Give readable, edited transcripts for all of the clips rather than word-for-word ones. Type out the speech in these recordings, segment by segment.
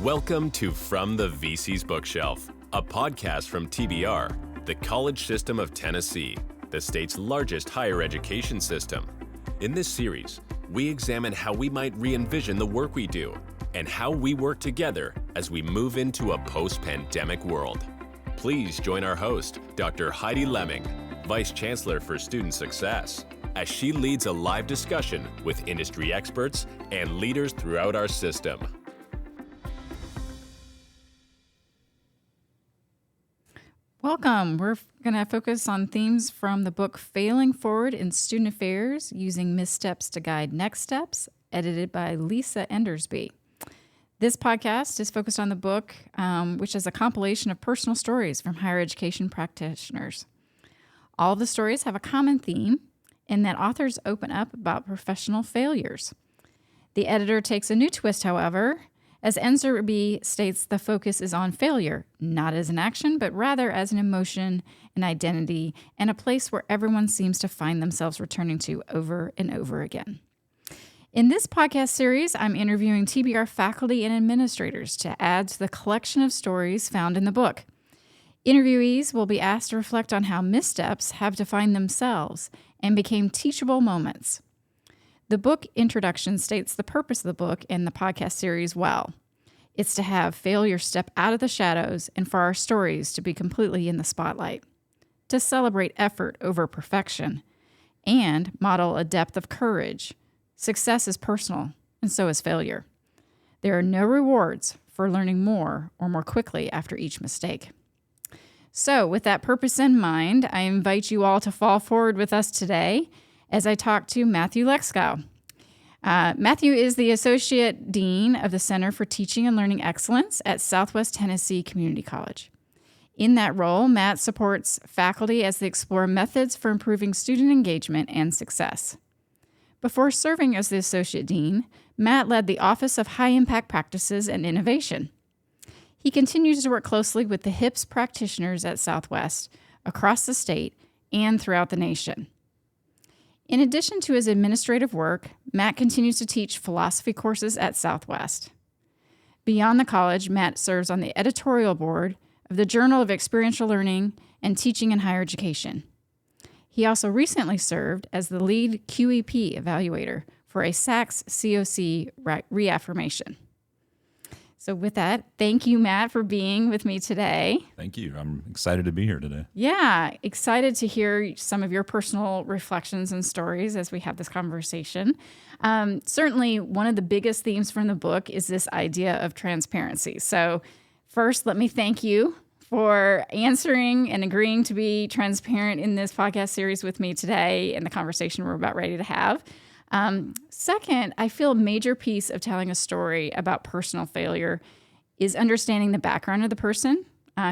Welcome to From the VC's Bookshelf, a podcast from TBR, the College System of Tennessee, the state's largest higher education system. In this series, we examine how we might re-envision the work we do and how we work together as we move into a post-pandemic world. Please join our host, Dr. Heidi Lemming, Vice Chancellor for Student Success, as she leads a live discussion with industry experts and leaders throughout our system. Welcome. We're going to focus on themes from the book Failing Forward in Student Affairs, Using Missteps to Guide Next Steps, edited by Lisa Endersby. This podcast is focused on the book, which is a compilation of personal stories from higher education practitioners. All the stories have a common theme in that authors open up about professional failures. The editor takes a new twist, however, as Enderby states the focus is on failure, not as an action, but rather as an emotion, an identity, and a place where everyone seems to find themselves returning to over and over again. In this podcast series, I'm interviewing TBR faculty and administrators to add to the collection of stories found in the book. Interviewees will be asked to reflect on how missteps have defined themselves and became teachable moments. The book introduction states the purpose of the book and the podcast series well. It's to have failure step out of the shadows and for our stories to be completely in the spotlight, to celebrate effort over perfection, and model a depth of courage. Success is personal, and so is failure. There are no rewards for learning more or more quickly after each mistake. So, with that purpose in mind, I invite you all to fall forward with us today as I talk to Matthew Lexow. Matthew is the Associate Dean of the Center for Teaching and Learning Excellence at Southwest Tennessee Community College. In that role, Matt supports faculty as they explore methods for improving student engagement and success. Before serving as the Associate Dean, Matt led the Office of High Impact Practices and Innovation. He continues to work closely with the HIPS practitioners at Southwest across the state and throughout the nation. In addition to his administrative work, Matt continues to teach philosophy courses at Southwest. Beyond the college, Matt serves on the editorial board of the Journal of Experiential Learning and Teaching in Higher Education. He also recently served as the lead QEP evaluator for a SACS COC reaffirmation. So with that, thank you, Matt, for being with me today. Thank you. I'm excited to be here today. Yeah, excited to hear some of your personal reflections and stories as we have this conversation. Certainly, one of the biggest themes from the book is this idea of transparency. So first, let me thank you for answering and agreeing to be transparent in this podcast series with me today and the conversation we're about ready to have. Second, I feel a major piece of telling a story about personal failure is understanding the background of the person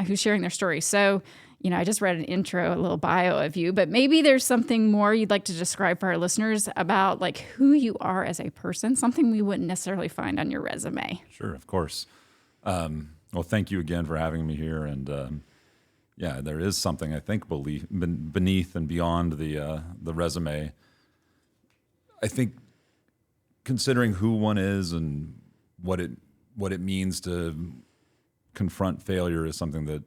who's sharing their story. So, I just read an intro, a little bio of you, but maybe there's something more you'd like to describe for our listeners about like who you are as a person, something we wouldn't necessarily find on your resume. Sure, of course. Well, thank you again for having me here. And there is something I think beneath and beyond the resume. I think considering who one is and what it means to confront failure is something that,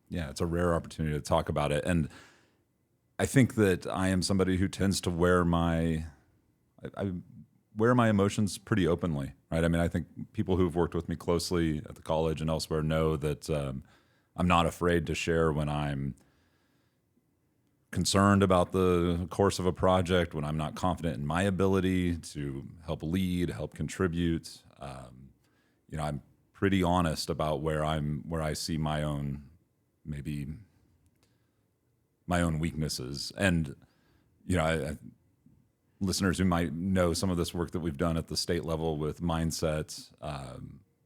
it's a rare opportunity to talk about it. And I think that I am somebody who tends to wear my emotions pretty openly, right? I mean, I think people who've worked with me closely at the college and elsewhere know that I'm not afraid to share when I'm concerned about the course of a project, when I'm not confident in my ability to help lead, help contribute. I'm pretty honest about where I see my own weaknesses. And, listeners who might know some of this work that we've done at the state level with mindset.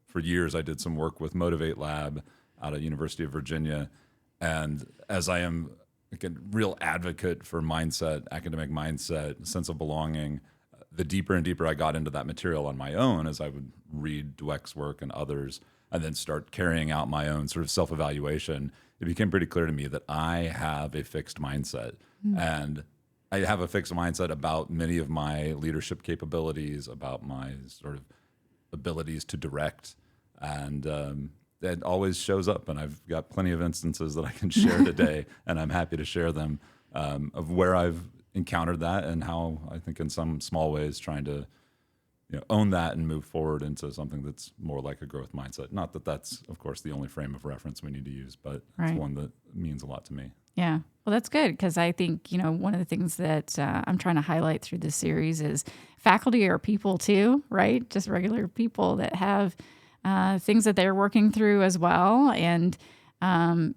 For years, I did some work with Motivate Lab out of University of Virginia. And as I am a real advocate for mindset, academic mindset, sense of belonging, the deeper and deeper I got into that material on my own as I would read Dweck's work and others, and then start carrying out my own sort of self-evaluation, it became pretty clear to me that I have a fixed mindset. And I have a fixed mindset about many of my leadership capabilities, about my sort of abilities to direct, And it always shows up. And I've got plenty of instances that I can share today, and I'm happy to share them, of where I've encountered that and how I think in some small ways trying to own that and move forward into something that's more like a growth mindset. Not that that's, of course, the only frame of reference we need to use, but it's one that means a lot to me. Yeah. Well, that's good, because I think, one of the things that I'm trying to highlight through this series is faculty are people too, right? Just regular people that have things that they're working through as well. And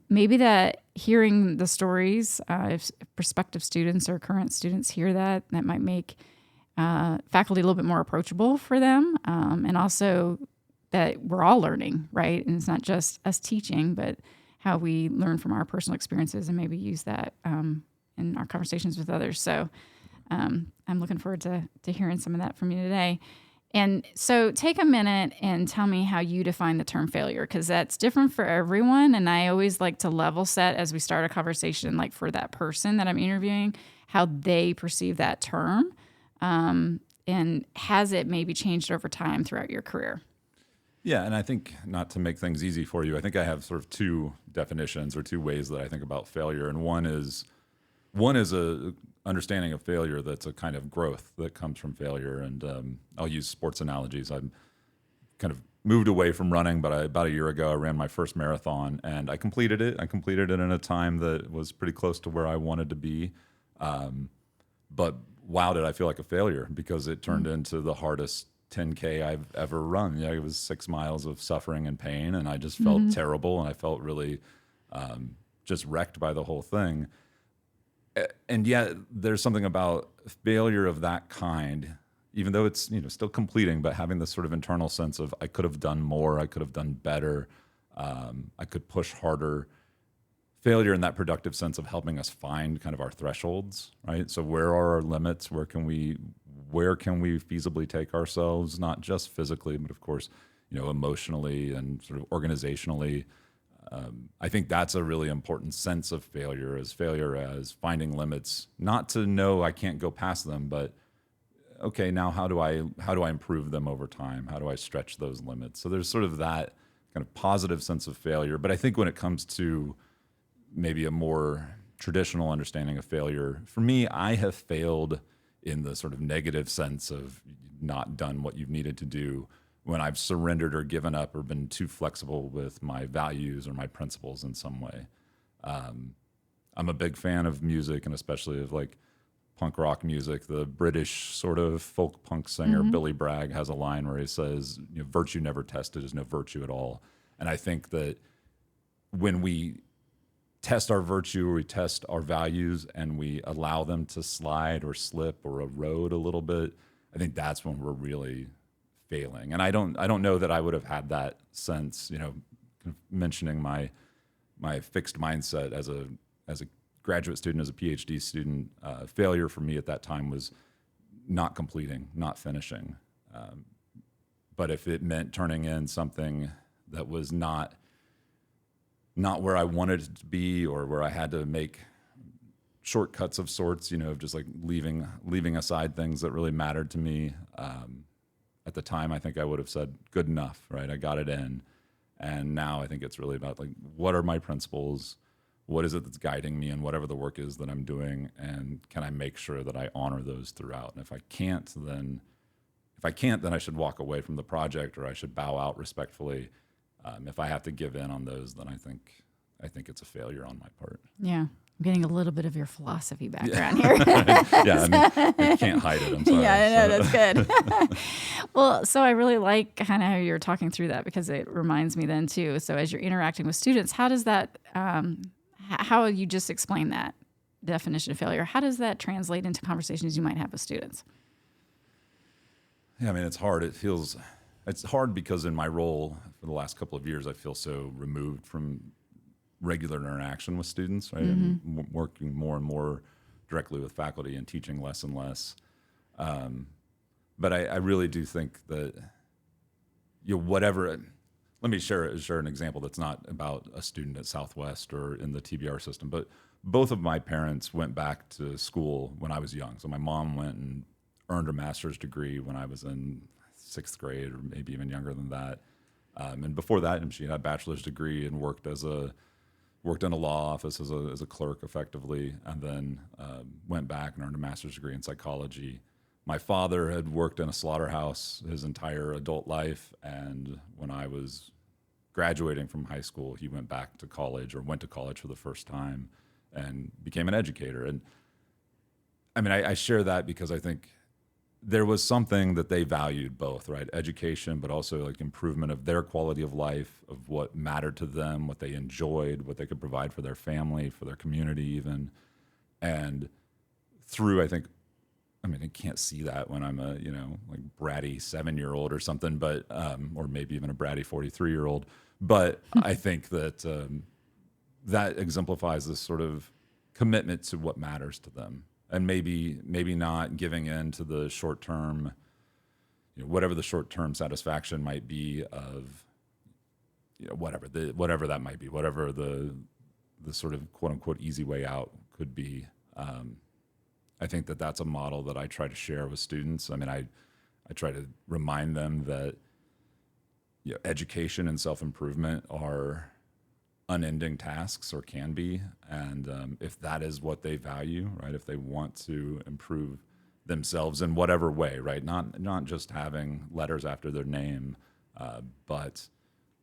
maybe that hearing the stories, if prospective students or current students hear that might make faculty a little bit more approachable for them. And also that we're all learning, right? And it's not just us teaching, but how we learn from our personal experiences and maybe use that in our conversations with others. So I'm looking forward to hearing some of that from you today. And so take a minute and tell me how you define the term failure, because that's different for everyone. And I always like to level set as we start a conversation, like for that person that I'm interviewing, how they perceive that term. And has it maybe changed over time throughout your career? Yeah, and I think, not to make things easy for you, I think I have sort of two definitions or two ways that I think about failure. And one is a understanding of failure that's a kind of growth that comes from failure. And I'll use sports analogies. I'm kind of moved away from running, but about a year ago, I ran my first marathon, and I completed it. I completed it in a time that was pretty close to where I wanted to be. But wow, did I feel like a failure, because it turned into the hardest 10K I've ever run. It was 6 miles of suffering and pain, and I just felt terrible, and I felt really just wrecked by the whole thing. And yet there's something about failure of that kind, even though it's still completing, but having this sort of internal sense of I could have done more, I could have done better, I could push harder. Failure in that productive sense of helping us find kind of our thresholds, right? So where are our limits? Where can we feasibly take ourselves, not just physically, but of course, emotionally and sort of organizationally. I think that's a really important sense of failure as finding limits, not to know I can't go past them, but okay, now how do I improve them over time? How do I stretch those limits? So there's sort of that kind of positive sense of failure. But I think when it comes to maybe a more traditional understanding of failure, for me, I have failed in the sort of negative sense of not done what you've needed to do when I've surrendered or given up or been too flexible with my values or my principles in some way. I'm a big fan of music, and especially of like punk rock music. The British sort of folk punk singer Billy Bragg has a line where he says, virtue never tested is no virtue at all. And I think that when we test our virtue or we test our values and we allow them to slide or slip or erode a little bit, I think that's when we're really failing. And I don't know that I would have had that sense, mentioning my fixed mindset as a graduate student, as a PhD student. Failure for me at that time was not completing, not finishing. But if it meant turning in something that was not where I wanted it to be, or where I had to make shortcuts of sorts, of just like leaving aside things that really mattered to me. At the time, I think I would have said, good enough, right? I got it in. And now I think it's really about like, what are my principles? What is it that's guiding me in whatever the work is that I'm doing? And can I make sure that I honor those throughout? And if I can't, then I should walk away from the project, or I should bow out respectfully. If I have to give in on those, then I think it's a failure on my part. Yeah. I'm getting a little bit of your philosophy background here. Yeah, I can't hide it. I'm sorry. Yeah, I know, that's good. Well, so I really like kind of how you're talking through that, because it reminds me then too. So as you're interacting with students, how does that, how you just explained that definition of failure, how does that translate into conversations you might have with students? Yeah, it's hard. It's hard because in my role for the last couple of years, I feel so removed from regular interaction with students, right? I'm working more and more directly with faculty and teaching less and less. But I really do think that, whatever, let me share an example that's not about a student at Southwest or in the TBR system, but both of my parents went back to school when I was young. So my mom went and earned her master's degree when I was in 6th grade, or maybe even younger than that. And before that, she had a bachelor's degree and worked in a law office as a clerk effectively, and then went back and earned a master's degree in psychology. My father had worked in a slaughterhouse his entire adult life, and when I was graduating from high school, he went to college for the first time and became an educator. And I mean, I share that because I think there was something that they valued both, right? Education, but also like improvement of their quality of life, of what mattered to them, what they enjoyed, what they could provide for their family, for their community even. And through, I can't see that when I'm a, like bratty 7-year-old or something, but, or maybe even a bratty 43-year-old. But I think that that exemplifies this sort of commitment to what matters to them. And maybe not giving in to the short term, whatever the short term satisfaction might be of, whatever that might be, whatever the sort of quote unquote easy way out could be. I think that that's a model that I try to share with students. I mean, I try to remind them that education and self-improvement are unending tasks, or can be, and if that is what they value, right, if they want to improve themselves in whatever way, right, not just having letters after their name, but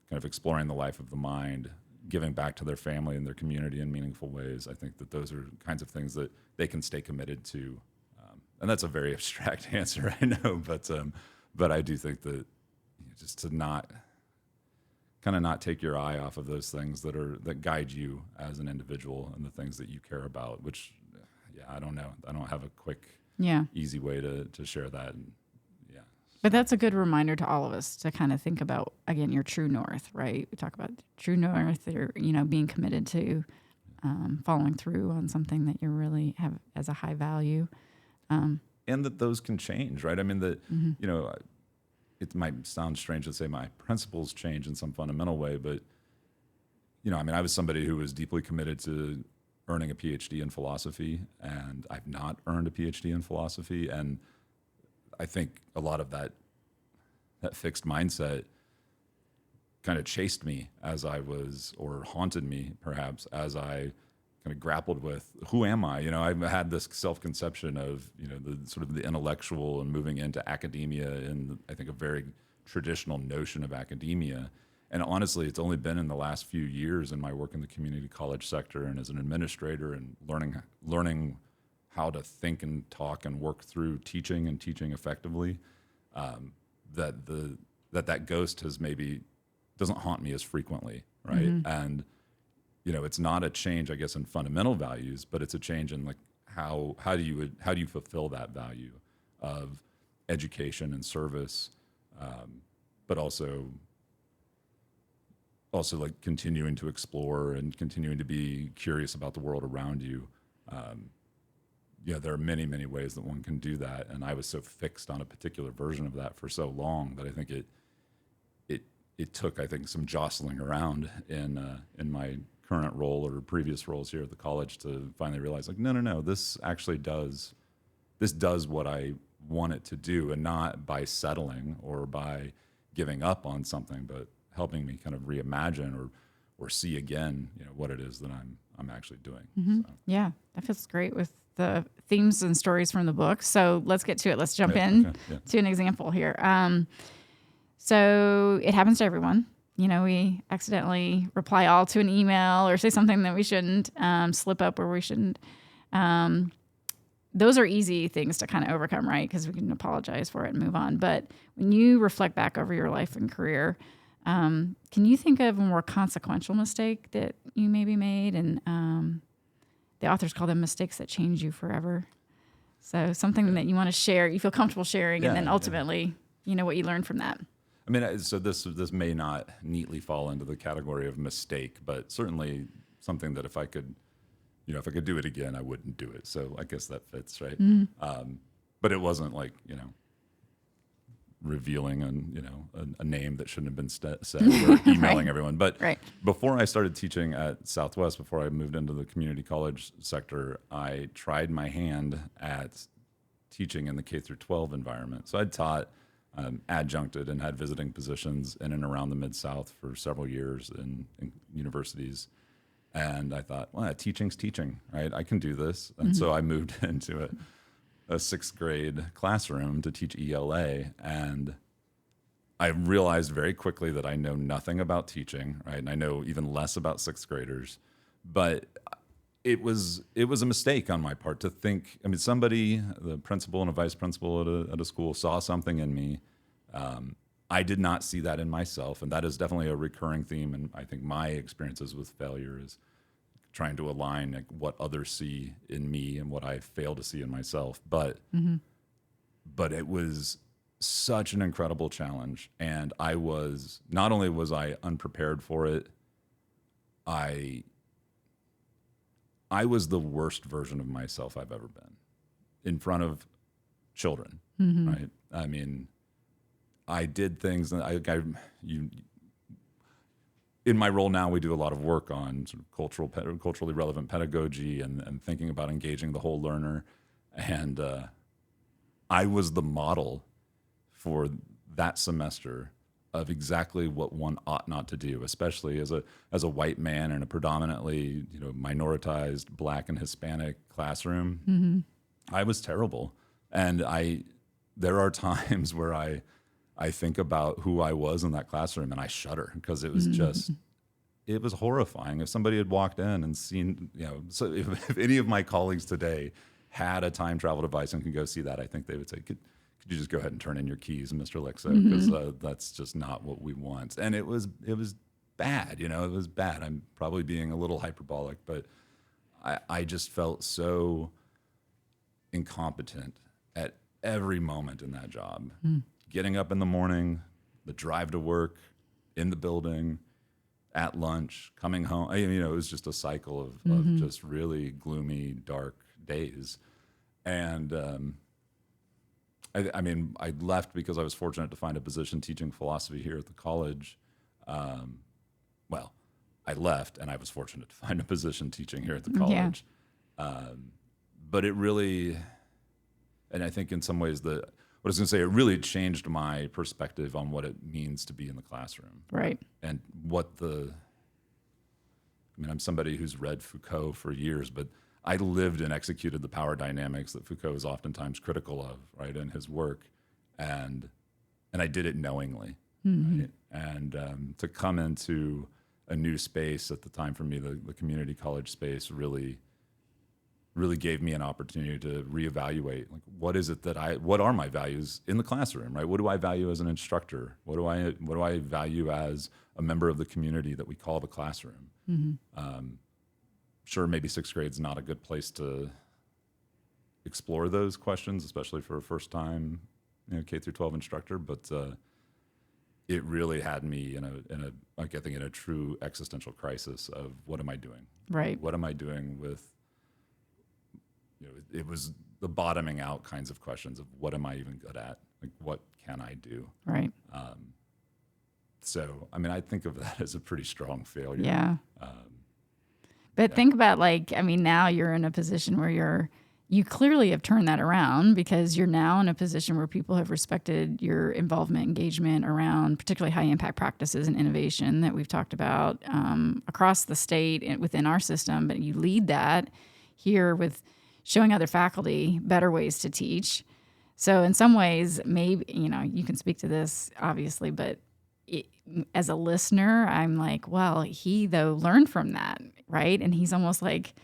kind of exploring the life of the mind, giving back to their family and their community in meaningful ways, I think that those are kinds of things that they can stay committed to, and that's a very abstract answer, I know, but I do think that just to not take your eye off of those things that guide you as an individual and the things that you care about, which, I don't know. I don't have a quick, easy way to share that. And, But that's a good reminder to all of us to kind of think about, again, your true north, right? We talk about true north, or, being committed to following through on something that you really have as a high value. And that those can change, right? I mean, it might sound strange to say my principles change in some fundamental way, but, I was somebody who was deeply committed to earning a PhD in philosophy, and I've not earned a PhD in philosophy. And I think a lot of that fixed mindset kind of chased me or haunted me perhaps, as I kind of grappled with, who am I? I had this self-conception of, the sort of the intellectual and moving into academia in, I think, a very traditional notion of academia. And honestly, it's only been in the last few years in my work in the community college sector and as an administrator and learning how to think and talk and work through teaching and teaching effectively, that ghost has maybe doesn't haunt me as frequently, right? Mm-hmm. And it's not a change, I guess, in fundamental values, but it's a change in like how do you fulfill that value of education and service, but also like continuing to explore and continuing to be curious about the world around you. There are many, many ways that one can do that, and I was so fixed on a particular version of that for so long that I think it took, I think, some jostling around in my current role or previous roles here at the college to finally realize, like, no, this actually does what I want it to do, and not by settling or by giving up on something, but helping me kind of reimagine or see again, what it is that I'm actually doing. Mm-hmm. So. Yeah, that feels great with the themes and stories from the book. So let's get to it. Let's jump in to an example here. So it happens to everyone. We accidentally reply all to an email or say something that we shouldn't, slip up where we shouldn't. Those are easy things to kind of overcome, right? Because we can apologize for it and move on. But when you reflect back over your life and career, can you think of a more consequential mistake that you maybe made? And the authors call them mistakes that change you forever. So something that you want to share, you feel comfortable sharing, and then ultimately, what you learned from that. I mean, so this may not neatly fall into the category of mistake, but certainly something that if I could do it again, I wouldn't do it. So I guess that fits, right? Mm-hmm. But it wasn't like, revealing a name that shouldn't have been said or emailing everyone. But before I started teaching at Southwest, before I moved into the community college sector, I tried my hand at teaching in the K through 12 environment. So I'd taught adjuncted and had visiting positions in and around the Mid-South for several years in universities. And I thought, well, teaching's teaching, right? I can do this. And so I moved into a sixth grade classroom to teach ELA. And I realized very quickly that I know nothing about teaching, right? And I know even less about sixth graders. But it was a mistake on my part to think. I mean, somebody, the principal and a vice principal at a school, saw something in me. I did not see that in myself, and that is definitely a recurring theme. And I think my experiences with failure is trying to align like what others see in me and what I fail to see in myself. But it was such an incredible challenge, and not only was I unprepared for it, I was the worst version of myself I've ever been in front of children, right? I mean, I did things that in my role now, we do a lot of work on sort of culturally relevant pedagogy and thinking about engaging the whole learner. And I was the model for that semester of exactly what one ought not to do, especially as a white man in a predominantly minoritized Black and Hispanic classroom. I was terrible, and there are times where I think about who I was in that classroom and I shudder because it was it was horrifying. If somebody had walked in and seen, so if any of my colleagues today had a time travel device and could go see that, I think they would say, could you just go ahead and turn in your keys, Mr. Lexow, because that's just not what we want. And it was bad, it was bad. I'm probably being a little hyperbolic, but I just felt so incompetent at every moment in that job. Getting up in the morning, the drive to work, in the building, at lunch, coming home. It was just a cycle of just really gloomy, dark days. And I left because I was fortunate to find a position teaching philosophy here at the college. I left and I was fortunate to find a position teaching here at the college. But it really, and I think in some ways what I was going to say, it really changed my perspective on what it means to be in the classroom. Right. And I'm somebody who's read Foucault for years, but I lived and executed the power dynamics that Foucault is oftentimes critical of, right, in his work. And I did it knowingly. Right? And to come into a new space at the time for me, the community college space really gave me an opportunity to reevaluate, like, what are my values in the classroom, right? What do I value as an instructor? What do I value as a member of the community that we call the classroom? Sure, maybe sixth grade is not a good place to explore those questions, especially for a first time, K through 12 instructor, but it really had me in a true existential crisis of what am I doing? Right. What am I doing with, it was the bottoming out kinds of questions of what am I even good at? Like, what can I do? Right. So, I think of that as a pretty strong failure. Yeah. But think about now you're in a position where you clearly have turned that around because you're now in a position where people have respected your involvement, engagement around particularly high impact practices and innovation that we've talked about across the state and within our system. But you lead that here with showing other faculty better ways to teach. So in some ways, maybe, you can speak to this obviously, but as a listener, I'm like, well, he though learned from that, right? And he's almost like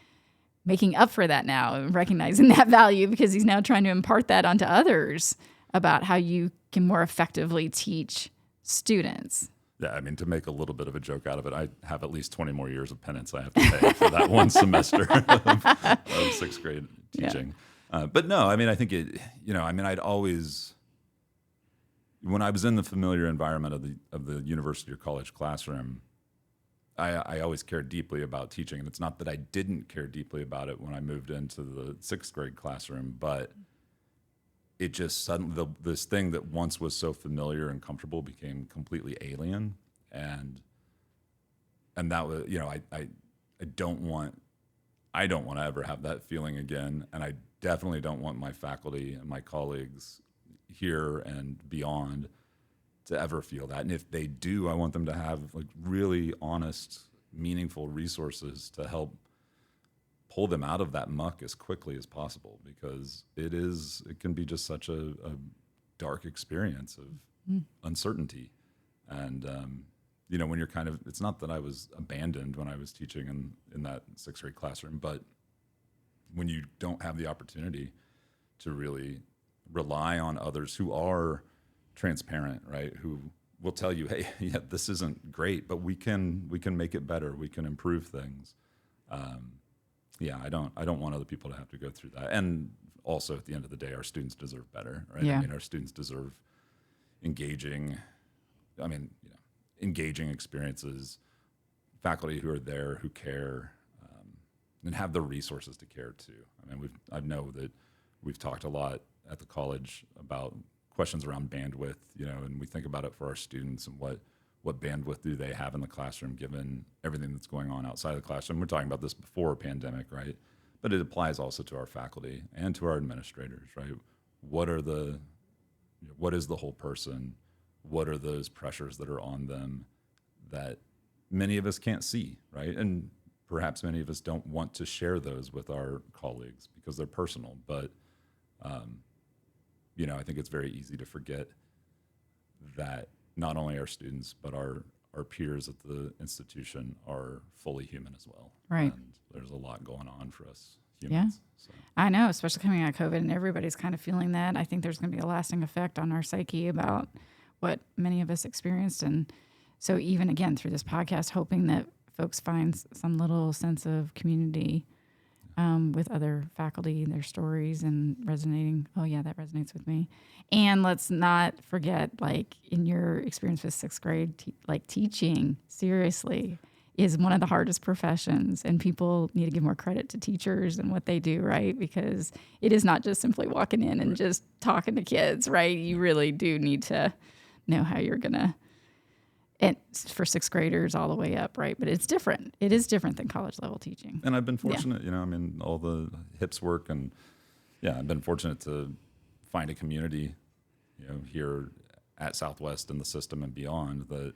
making up for that now, recognizing that value because he's now trying to impart that onto others about how you can more effectively teach students. Yeah, to make a little bit of a joke out of it, I have at least 20 more years of penance I have to pay for that one semester of sixth grade teaching. Yeah. But no, I think it, I'd always, when I was in the familiar environment of the university or college classroom, I always cared deeply about teaching. And it's not that I didn't care deeply about it when I moved into the sixth grade classroom, but it just suddenly, this thing that once was so familiar and comfortable became completely alien. And that was, I don't want to ever have that feeling again. And I definitely don't want my faculty and my colleagues here and beyond to ever feel that. And if they do, I want them to have like really honest, meaningful resources to help pull them out of that muck as quickly as possible, because it can be just such a dark experience of uncertainty. And, when you're kind of, it's not that I was abandoned when I was teaching in that sixth grade classroom, but when you don't have the opportunity to really rely on others who are transparent, right? Who will tell you, hey, yeah, this isn't great, but we can make it better. We can improve things. I don't want other people to have to go through that. And also, at the end of the day, our students deserve better, right? Yeah. I mean, our students deserve engaging experiences, faculty who are there, who care, and have the resources to care too. I mean, I know that we've talked a lot at the college about questions around bandwidth, and we think about it for our students and what bandwidth do they have in the classroom given everything that's going on outside of the classroom. We're talking about this before pandemic, right? But it applies also to our faculty and to our administrators, right? What is the whole person? What are those pressures that are on them that many of us can't see, right? And perhaps many of us don't want to share those with our colleagues because they're personal. But, I think it's very easy to forget that not only our students, but our peers at the institution are fully human as well. Right. And there's a lot going on for us humans. Yeah. So. I know, especially coming out of COVID, and everybody's kind of feeling that. I think there's going to be a lasting effect on our psyche about what many of us experienced. And so even again, through this podcast, hoping that folks find some little sense of community with other faculty, their stories, and resonating. Oh yeah, that resonates with me. And let's not forget, like in your experience with sixth grade, teaching seriously is one of the hardest professions, and people need to give more credit to teachers and what they do, right? Because it is not just simply walking in and just talking to kids, right? You really do need to know how you're gonna, and for sixth graders all the way up, right? But it's different. It is different than college level teaching. And I've been fortunate, all the HIPS work, and I've been fortunate to find a community, here at Southwest and the system and beyond that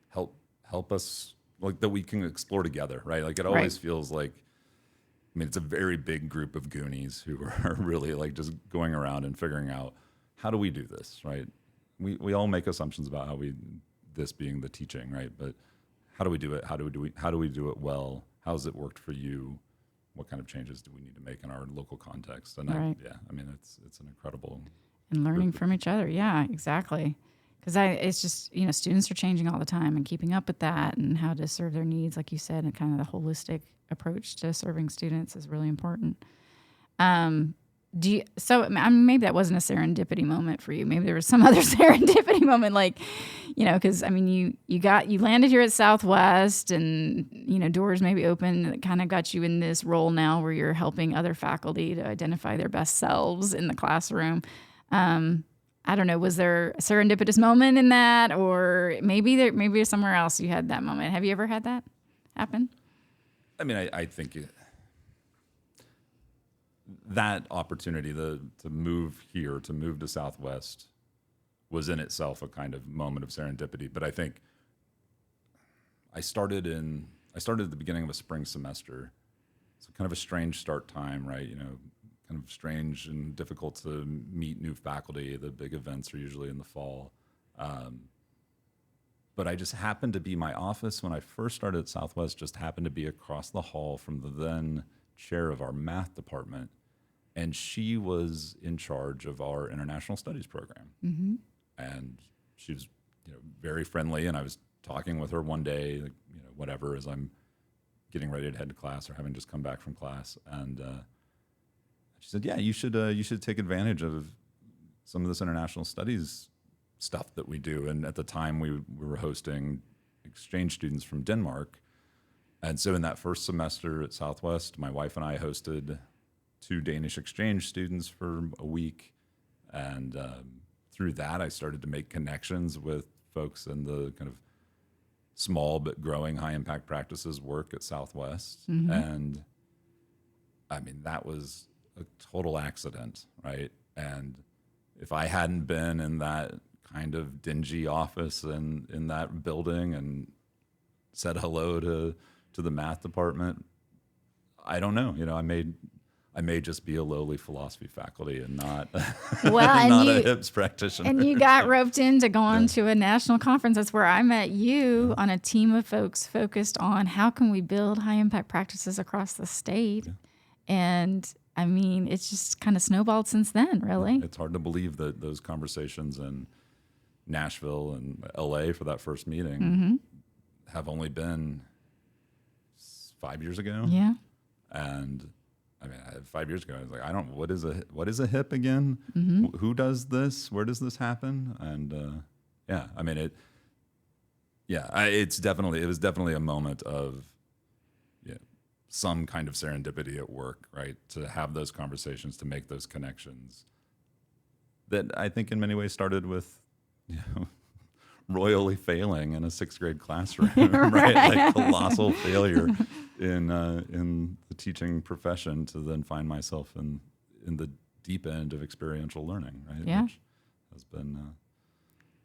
help us, like, that we can explore together, right? Like, it always feels like, it's a very big group of Goonies who are really like just going around and figuring out, how do we do this, right? We all make assumptions about this being the teaching, right? But how do we do it? How do we do it well? How's it worked for you? What kind of changes do we need to make in our local context? And it's an incredible, and learning from each other. Yeah, exactly. Because it's just, students are changing all the time, and keeping up with that and how to serve their needs, like you said, and kind of the holistic approach to serving students is really important. Maybe that wasn't a serendipity moment for you. Maybe there was some other serendipity moment, because you landed here at Southwest, and doors maybe open that kind of got you in this role now where you're helping other faculty to identify their best selves in the classroom. I don't know, was there a serendipitous moment in that, or maybe somewhere else you had that moment? Have you ever had that happen? I think that opportunity to move here, to move to Southwest, was in itself a kind of moment of serendipity. But I think I started at the beginning of a spring semester. It's kind of a strange start time, right? Kind of strange and difficult to meet new faculty. The big events are usually in the fall. But I just happened to be, my office when I first started at Southwest just happened to be across the hall from the then chair of our math department. And she was in charge of our international studies program. Mm-hmm. And she was, very friendly. And I was talking with her one day, whatever, as I'm getting ready to head to class or having just come back from class. And she said, yeah, you should take advantage of some of this international studies stuff that we do. And at the time we were hosting exchange students from Denmark. And so in that first semester at Southwest, my wife and I hosted 2 Danish exchange students for a week. And through that, I started to make connections with folks in the kind of small but growing high impact practices work at Southwest. Mm-hmm. And that was a total accident, right? And if I hadn't been in that kind of dingy office and in that building and said hello to the math department, I don't know. I may just be a lowly philosophy faculty and not not a HIPS practitioner. And you got roped into going to a national conference. That's where I met you on a team of folks focused on how can we build high impact practices across the state. Yeah. And I mean, it's just kind of snowballed since then, really. It's hard to believe that those conversations in Nashville and LA for that first meeting have only been 5 years ago. Yeah. And I mean, 5 years ago, I was like, what is a HIP again? Who does this? Where does this happen? And I mean, it was definitely a moment of some kind of serendipity at work, right? To have those conversations, to make those connections that I think in many ways started with, royally failing in a 6th grade classroom, right? Like colossal failure in the teaching profession, to then find myself in the deep end of experiential learning, right? Yeah. Which has been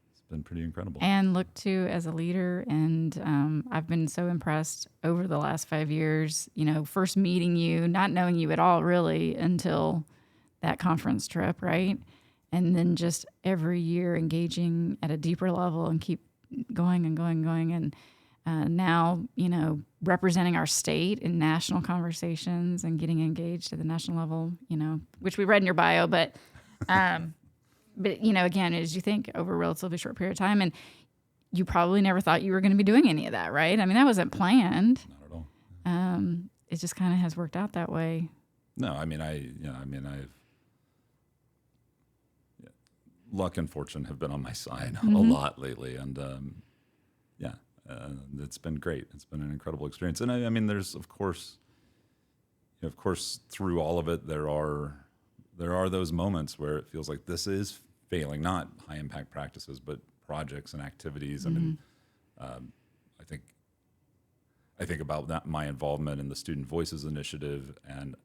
it's been pretty incredible. And looked to as a leader, and I've been so impressed over the last 5 years. First meeting you, not knowing you at all really until that conference trip, right? And then just every year engaging at a deeper level and keep going and going and going. And now, representing our state in national conversations and getting engaged at the national level, which we read in your bio. But again, as you think over a relatively short period of time, and you probably never thought you were going to be doing any of that, right? I mean, that wasn't planned. Not at all. It just kind of has worked out that way. No, I mean, luck and fortune have been on my side a lot lately, and it's been great. It's been an incredible experience, and I mean, there's of course, through all of it, there are those moments where it feels like this is failing, not high impact practices, but projects and activities. I mean, I think about that, my involvement in the Student Voices Initiative, and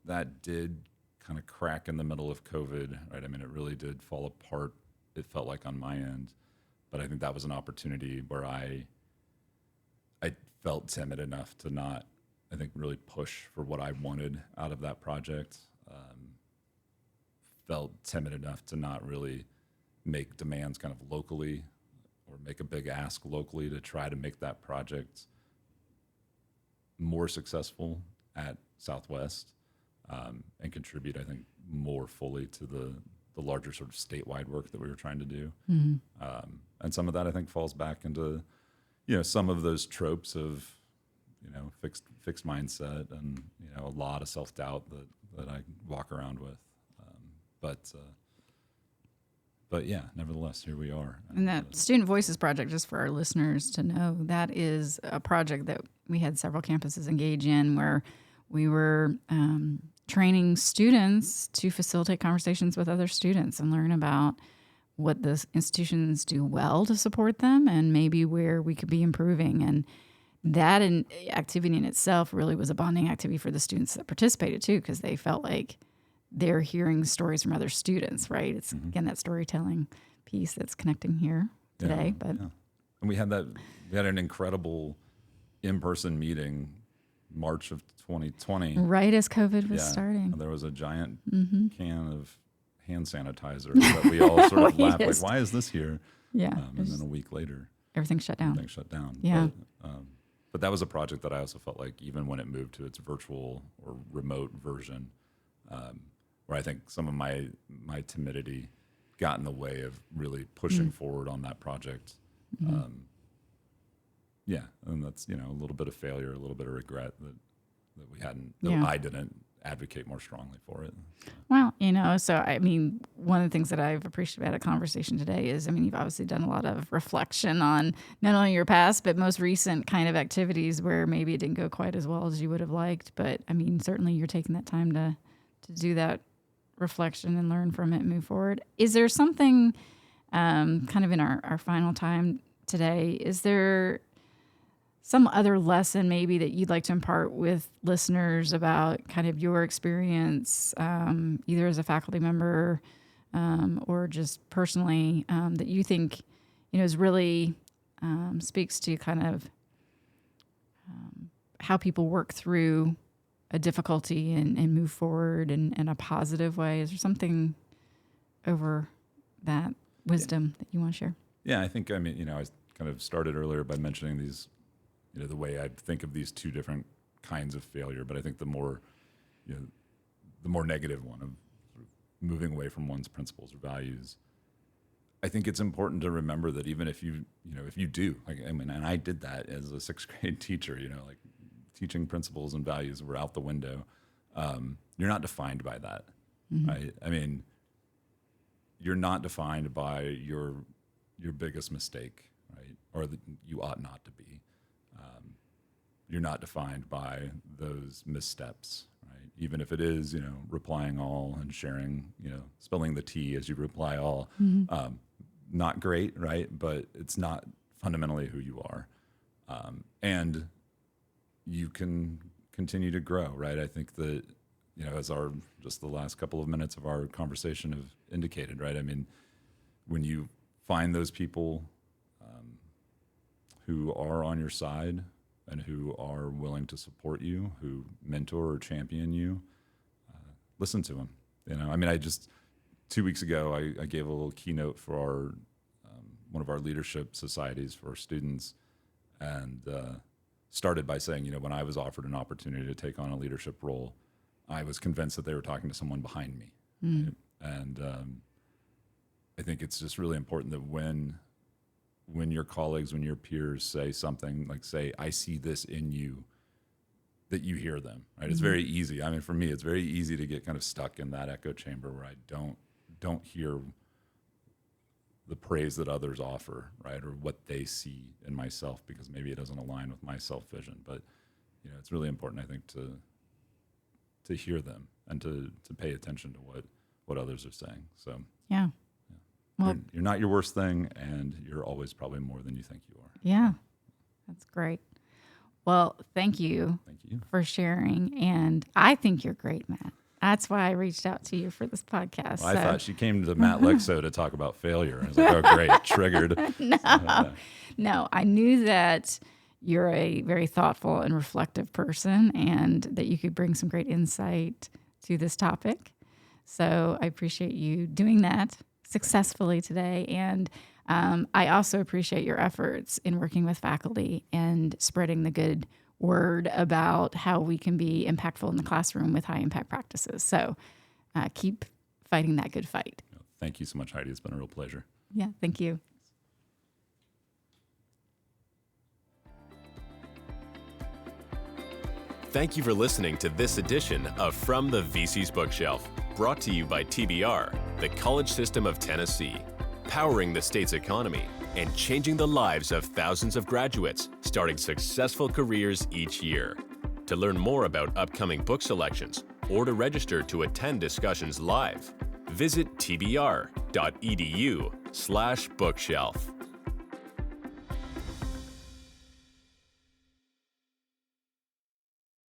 that did kind of crack in the middle of COVID, right? I mean, it really did fall apart, it felt like, on my end. But I think that was an opportunity where I felt timid enough to not, I think, really push for what I wanted out of that project. Felt timid enough to not really make demands kind of locally or make a big ask locally to try to make that project more successful at Southwest. And contribute, I think, more fully to the larger sort of statewide work that we were trying to do. And some of that, I think, falls back into, some of those tropes of, fixed mindset and, a lot of self-doubt that I walk around with. But yeah, nevertheless, here we are. And that Student Voices project, just for our listeners to know, that is a project that we had several campuses engage in, where we were training students to facilitate conversations with other students and learn about what the institutions do well to support them and maybe where we could be improving. And that activity in itself really was a bonding activity for the students that participated too, because they felt like they're hearing stories from other students, right? It's again that storytelling piece that's connecting here today. And we had an incredible in-person meeting March of 2020. Right as COVID was starting. There was a giant can of hand sanitizer that we all sort of laughed, like, why is this here? Yeah. And then a week later, everything shut down. Yeah. But that was a project that I also felt like, even when it moved to its virtual or remote version, where I think some of my timidity got in the way of really pushing forward on that project. And that's, a little bit of failure, a little bit of regret that we hadn't, that I didn't advocate more strongly for it. Well, so I mean, one of the things that I've appreciated about a conversation today is, I mean, you've obviously done a lot of reflection on not only your past, but most recent kind of activities where maybe it didn't go quite as well as you would have liked. But I mean, certainly you're taking that time to do that reflection and learn from it and move forward. Is there something kind of in our final time today, is there some other lesson maybe that you'd like to impart with listeners about kind of your experience, either as a faculty member or just personally that you think, is really speaks to kind of how people work through a difficulty and move forward in a positive way? Is there something over that wisdom that you want to share? Yeah, I think, I kind of started earlier by mentioning these, the way I think of these two different kinds of failure, but I think the more negative one of sort of moving away from one's principles or values. I think it's important to remember that even if you do, and I did that as a 6th grade teacher, like teaching principles and values were out the window. You're not defined by that, right? You're not defined by your biggest mistake, right? Or that you ought not to be. You're not defined by those missteps, right? Even if it is, replying all and sharing, spilling the tea as you reply all. Not great, right? But it's not fundamentally who you are. And you can continue to grow, right? I think that, as just the last couple of minutes of our conversation have indicated, right? When you find those people who are on your side and who are willing to support you, who mentor or champion you, listen to them. 2 weeks ago, I gave a little keynote for our one of our leadership societies for our students, and started by saying, when I was offered an opportunity to take on a leadership role, I was convinced that they were talking to someone behind me. Right? And I think it's just really important that when your colleagues, when your peers say something like, say, I see this in you, that you hear them, right? It's very easy. For me, it's very easy to get kind of stuck in that echo chamber where I don't hear the praise that others offer, right? Or what they see in myself, because maybe it doesn't align with my self-vision. But, it's really important, I think, to hear them and to pay attention to what others are saying. So yeah. Well, you're not your worst thing, and you're always probably more than you think you are. Yeah, that's great. Well, thank you for sharing. And I think you're great, Matt. That's why I reached out to you for this podcast. Well, I thought she came to Matt Lexow to talk about failure. I was like, oh, great, triggered. No, I knew that you're a very thoughtful and reflective person and that you could bring some great insight to this topic. So I appreciate you doing that successfully today. And I also appreciate your efforts in working with faculty and spreading the good word about how we can be impactful in the classroom with high impact practices. So keep fighting that good fight. Thank you so much, Heidi. It's been a real pleasure. Yeah, thank you. Thank you for listening to this edition of From the VC's Bookshelf, brought to you by TBR, the College System of Tennessee, powering the state's economy and changing the lives of thousands of graduates, starting successful careers each year. To learn more about upcoming book selections or to register to attend discussions live, visit tbr.edu/bookshelf.